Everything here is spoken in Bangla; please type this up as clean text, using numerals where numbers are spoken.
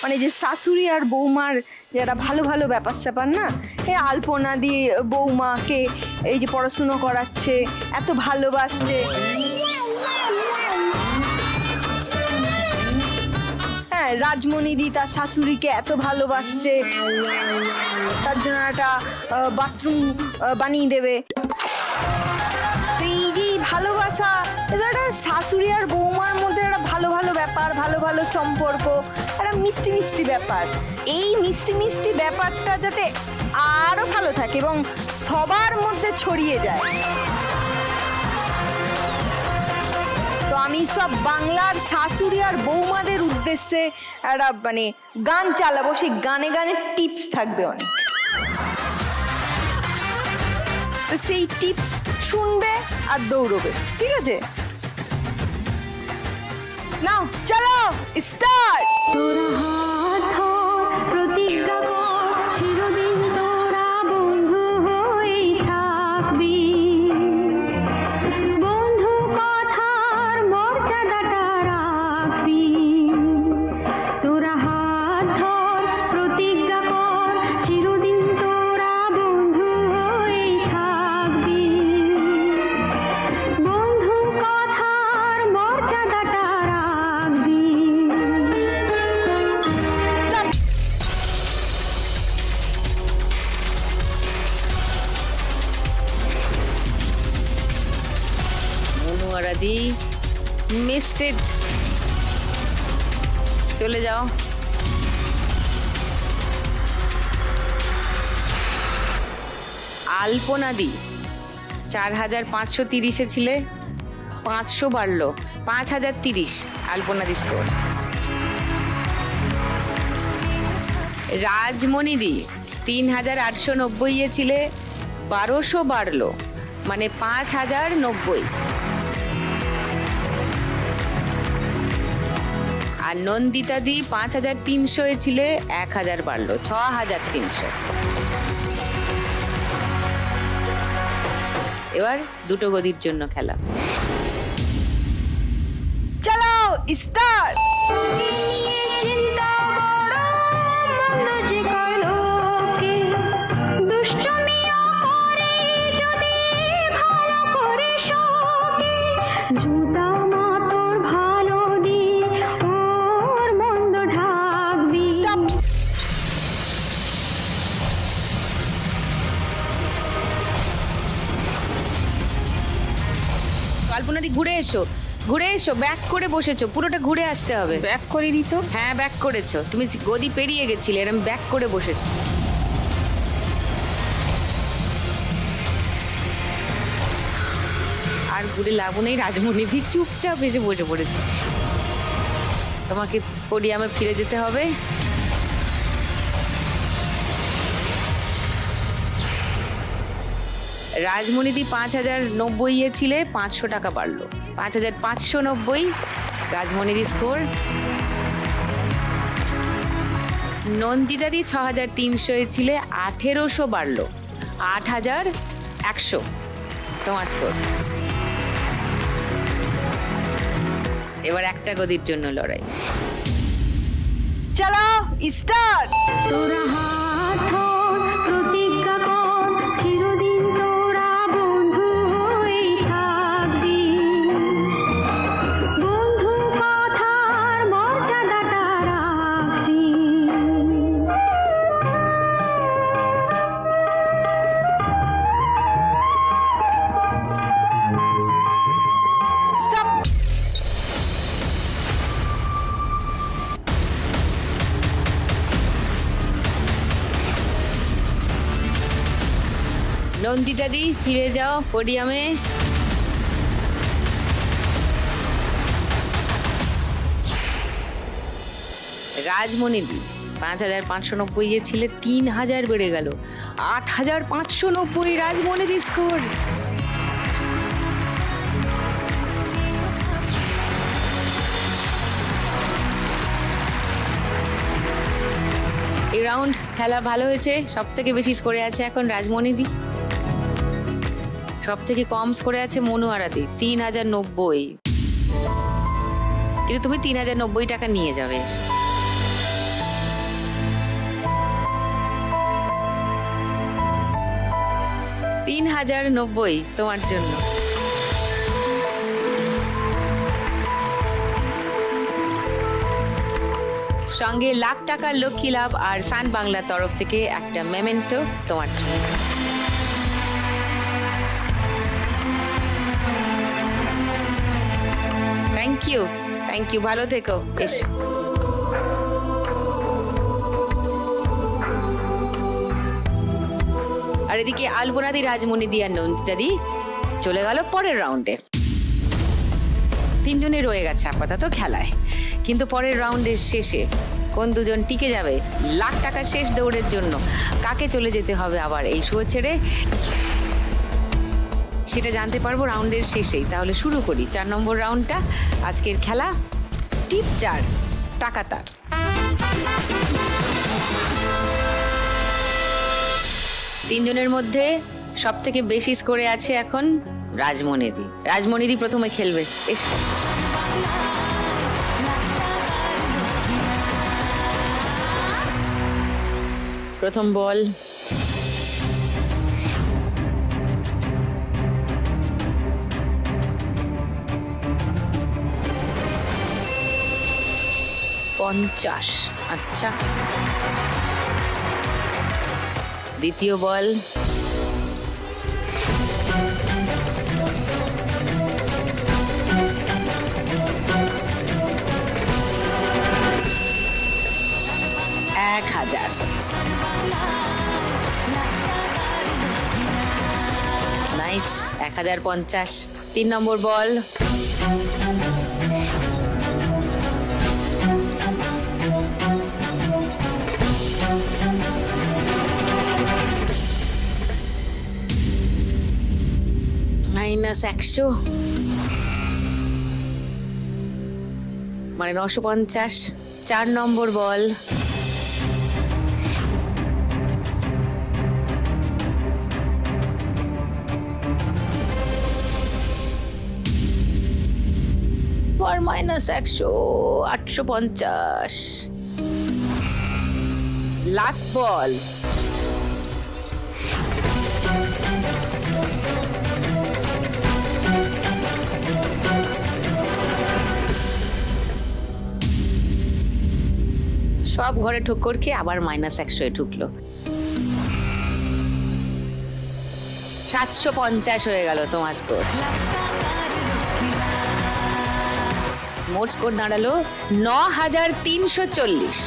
মানে যে শাশুড়ি আর বৌমার যারা ভালো ভালো ব্যাপার স্যাপার না, এই আলপনা দিয়ে বৌমাকে এই যে পড়াশুনো করাচ্ছে, এত ভালোবাসছে। হ্যাঁ, রাজমণিদি তার শাশুড়িকে এত ভালোবাসছে, তার জন্য একটা বাথরুম বানিয়ে দেবে। এই যে ভালোবাসা, এটা একটা শাশুড়ি আর বৌমার মধ্যে একটা ভালো ভালো ব্যাপার, ভালো ভালো সম্পর্ক, একটা মিষ্টি মিষ্টি ব্যাপার। এই মিষ্টি মিষ্টি ব্যাপারটা যাতে আরো ভালো থাকে এবং সবার মধ্যে ছড়িয়ে যায়, তো আমি সব বাংলার শাশুড়ি আর বৌমাদের উদ্দেশ্যে একটা মানে গান চালাবো। সেই গানে গানে টিপস থাকবে অনেক, তো সেই টিপস শুনবে আর দৌড়বে, ঠিক আছে? নাও চলো স্টার্ট। মিস্টেড, চলে যাও। আলপনা দি 4530 ছিলে, 500 বাড়লো, 5030 আলপনা দি স্কোর। রাজমণি দি 3890 ছিলে, 1200 বাড়লো, মানে 5090। আর নন্দিতা দি 5300 ছিলে, 1000 বাড়লো, 6300। এবার দুটো গদির জন্য খেলা। চলো স্টার্ট। কল্পনা দি ঘুরে এসো, ঘুরে এসো, ব্যাক করে বসেছো, পুরোটা ঘুরে আসতে হবে। ব্যাক করিনি তো। হ্যাঁ ব্যাক করেছো, তুমি গদি পেরিয়ে গেছিলে, এরকম ব্যাক করে বসেছো। আর ঘুরে লাভ নেই, রাজমণি দি চুপচাপ এসে বসে পড়েছে। তোমাকে পোডিয়ামে ফিরে যেতে হবে। রাজমণি দি 5090 ছিলে, 500 টাকা বাড়লো, 5590 রাজমণি দি স্কোর। নন্দিতা দি 6300 ছিলে, 1800 বাড়লো, 8100 তোমার স্কোর। এবার একটা গদির জন্য লড়াই। চলো স্টার্ট। নন্দিতা দি ফিরে যাও পোডিয়ামে। রাজমণি দি 5590 ছিলে, 3000 বেড়ে গেল, 8590 রাজমণি দি স্কোর। এই রাউন্ড খেলা ভালো হয়েছে, সব থেকে বেশি স্কোরে আছে এখন রাজমণি দি, সব থেকে কম স্কোরে আছে মনুয়ারা দি 3090। কিন্তু তুমি 3090 টাকা নিয়ে যাবে। 3090 তোমার জন্য। সঙ্গে লাখ টাকার লক্ষ্মী লাভ আর সান বাংলার তরফ থেকে একটা মেমেন্টো তোমার জন্য। থ্যাংক ইউ, ভালো থেকো। এসো। আর এদিকে আলপনাদি, রাজমণিদি আর নন্দিতাদি চলে গেল পরের রাউন্ডে। তিনজনে রয়ে গেছে আপাতত খেলায়, কিন্তু পরের রাউন্ডের শেষে কোন দুজন টিকে যাবে লাখ টাকার শেষ দৌড়ের জন্য, কাকে চলে যেতে হবে আবার এই শো ছেড়ে, সেটা জানতে পারবো রাউন্ডের শেষেই। তাহলে শুরু করি 4 নম্বর রাউন্ডটা। আজকের খেলা টিপ 4, টাকা তার। তিনজনের মধ্যে সব থেকে বেশি স্কোরে আছে এখন রাজমণিদি। রাজমণিদি প্রথমে খেলবে। এসো। প্রথম বল। পঞ্চাশ। আচ্ছা। দ্বিতীয় বল। এক 1000। নাইস, 1050। 3 নম্বর বল। -100, মানে 950। 4 নম্বর বল। -100, 850। লাস্ট বল। সব ঘরে ঠুক্কর খেয়ে আবার -100 ঢুকলো। 750 হয়ে গেল তোমার স্কোর। মোট স্কোর দাঁড়ালো 9340।